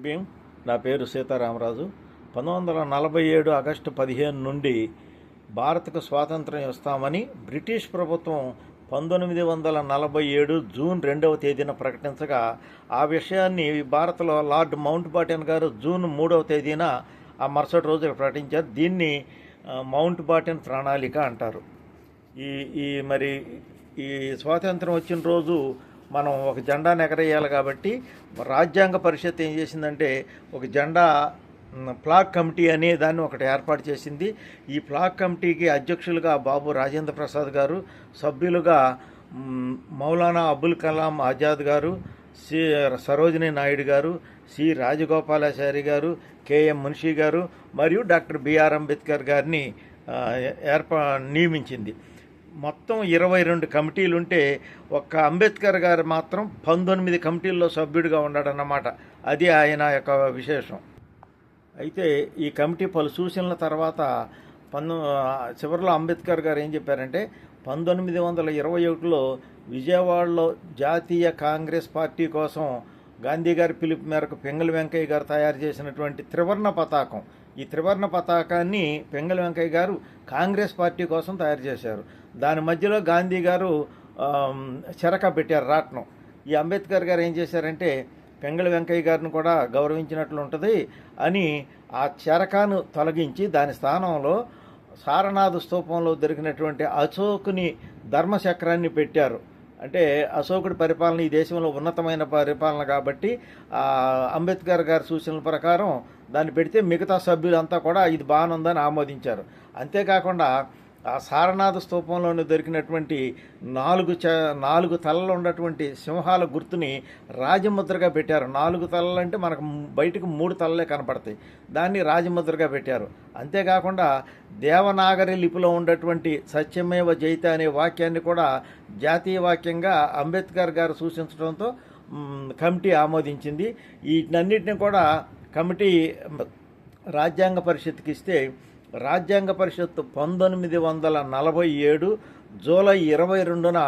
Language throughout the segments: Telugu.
భీమ్. నా పేరు సీతారామరాజు. 1947 ఆగస్టు 15 నుండి భారత్కు స్వాతంత్రం ఇస్తామని బ్రిటిష్ ప్రభుత్వం 1947 జూన్ 2వ తేదీన ప్రకటించగా, ఆ విషయాన్ని భారత్లో లార్డ్ మౌంట్ బాటన్ గారు జూన్ 3వ తేదీన ఆ మరుసటి రోజు ప్రకటించారు. దీన్ని మౌంట్ బాటన్ ప్రణాళిక అంటారు. ఈ ఈ మరి ఈ స్వాతంత్రం వచ్చిన రోజు మనం ఒక జెండాను ఎగరేయాలి కాబట్టి రాజ్యాంగ పరిషత్ ఏం చేసిందంటే ఒక జెండా ఫ్లాగ్ కమిటీ అనే దాన్ని ఒకటి ఏర్పాటు చేసింది. ఈ ఫ్లాగ్ కమిటీకి అధ్యక్షులుగా బాబు రాజేంద్ర ప్రసాద్ గారు, సభ్యులుగా మౌలానా అబుల్ కలాం ఆజాద్ గారు, సి సరోజినీ నాయుడు గారు, సి రాజగోపాలాచారి గారు, కెఎం మున్షి గారు మరియు డాక్టర్ బిఆర్ అంబేద్కర్ గారిని నియమించింది. మొత్తం 22 కమిటీలు ఉంటే ఒక్క అంబేద్కర్ గారు మాత్రం 19 కమిటీల్లో సభ్యుడిగా ఉన్నాడన్నమాట. అది ఆయన యొక్క విశేషం. అయితే ఈ కమిటీ పలు సూచనల తర్వాత చివరిలో అంబేద్కర్ గారు ఏం చెప్పారంటే 1921లో విజయవాడలో జాతీయ కాంగ్రెస్ పార్టీ కోసం గాంధీ గారి పిలుపు మేరకు పింగళి వెంకయ్య గారు తయారు చేసినటువంటి త్రివర్ణ పతాకం, ఈ త్రివర్ణ పతాకాన్ని పింగళి వెంకయ్య గారు కాంగ్రెస్ పార్టీ కోసం తయారు చేశారు. దాని మధ్యలో గాంధీ గారు చెరక పెట్టారు, రాట్నం. ఈ అంబేద్కర్ గారు ఏం చేశారంటే పింగళి వెంకయ్య గారిని కూడా గౌరవించినట్లు ఉంటుంది అని ఆ చెరకాను తొలగించి దాని స్థానంలో సారనాథ్ స్తూపంలో దొరికినటువంటి అశోకుని ధర్మచక్రాన్ని పెట్టారు. అంటే అశోకుడి పరిపాలన ఈ దేశంలో ఉన్నతమైన పరిపాలన కాబట్టి అంబేద్కర్ గారి సూచనల ప్రకారం దాన్ని పెడితే మిగతా సభ్యులంతా కూడా ఇది బాగుందని ఆమోదించారు. అంతేకాకుండా ఆ సారనాథ స్తూపంలోనే దొరికినటువంటి 4 తలలు ఉన్నటువంటి సింహాల గుర్తుని రాజముద్రగా పెట్టారు. 4 తలలు అంటే మనకు బయటకు 3 తలలే కనపడతాయి, దాన్ని రాజముద్రగా పెట్టారు. అంతేకాకుండా దేవనాగరి లిపిలో ఉన్నటువంటి సత్యమేవ జయతే అనే వాక్యాన్ని కూడా జాతీయ వాక్యంగా అంబేద్కర్ గారు సూచించడంతో కమిటీ ఆమోదించింది. వీటన్నిటిని కూడా కమిటీ రాజ్యాంగ పరిషత్కి ఇస్తే రాజ్యాంగ పరిషత్తు 1947 జూలై 22న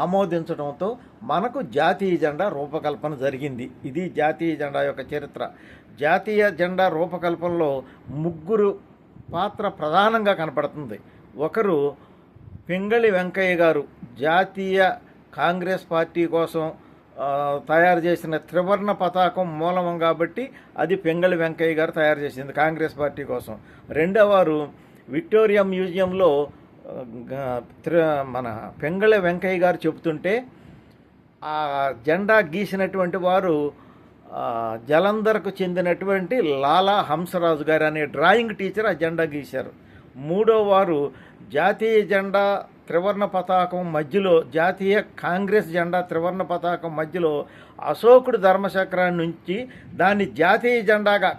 ఆమోదించడంతో మనకు జాతీయ జెండా రూపకల్పన జరిగింది. ఇది జాతీయ జెండా యొక్క చరిత్ర. జాతీయ జెండా రూపకల్పనలో 3 పాత్ర ప్రధానంగా కనపడుతుంది. ఒకరు పింగళి వెంకయ్య గారు, జాతీయ కాంగ్రెస్ పార్టీ కోసం తయారు చేసిన త్రివర్ణ పతాకం మూలం కాబట్టి అది పింగళి వెంకయ్య గారు తయారు చేసింది కాంగ్రెస్ పార్టీ కోసం. రెండవవారు విక్టోరియా మ్యూజియంలో మన పింగళి వెంకయ్య గారు చెబుతుంటే ఆ జెండా గీసినటువంటి వారు జలంధర్కు చెందినటువంటి లాలా హంసరాజు గారు అనే డ్రాయింగ్ టీచర్ ఆ జెండా గీశారు. మూడో వారు జాతీయ జెండా త్రివర్ణ పతాకం మధ్యలో, జాతీయ కాంగ్రెస్ జెండా త్రివర్ణ పతాకం మధ్యలో అశోకుడు ధర్మచక్రాన్ని నుంచి దాన్ని జాతీయ జెండాగా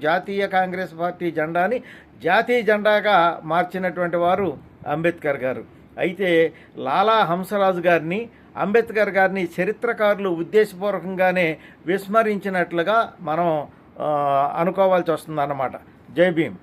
జాతీయ కాంగ్రెస్ పార్టీ జెండాని జాతీయ జెండాగా మార్చినటువంటి వారు అంబేద్కర్ గారు. అయితే లాలా హంసరాజు గారిని, అంబేద్కర్ గారిని చరిత్రకారులు ఉద్దేశపూర్వకంగానే విస్మరించినట్లుగా మనం అనుకోవాల్సి వస్తుందన్నమాట. జై భీమ్.